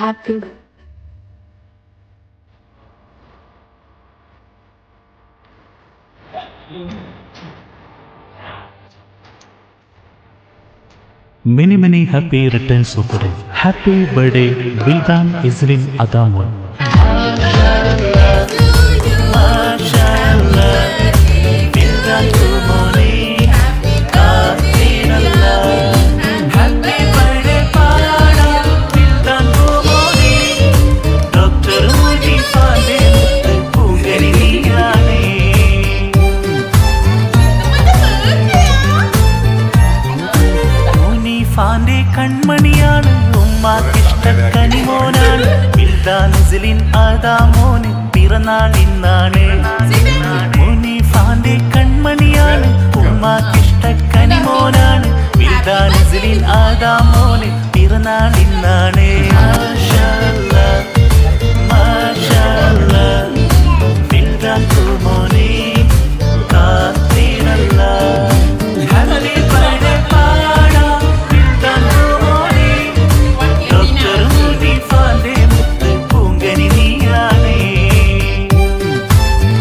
happy. Many happy returns of the day. Happy birthday, Wildan Isrin Adamun. ഫാന്റെ കൺമണിയാണ് ഉമ്മാക്കിഷ്ടക്കനിമോനാണ് Wildan ഇസ്ലിൻ അദാമോന് പിറന്നാൾ ഇന്നാണ്. മുനീഫാന്റെ കൺമണിയാണ് ഉമ്മാക്കിഷ്ടക്കനിമോനാണ് വിൽദാൻ ഇസ്ലിൻ അദാമോന് പിറന്നാൾ ഇന്നാണ്.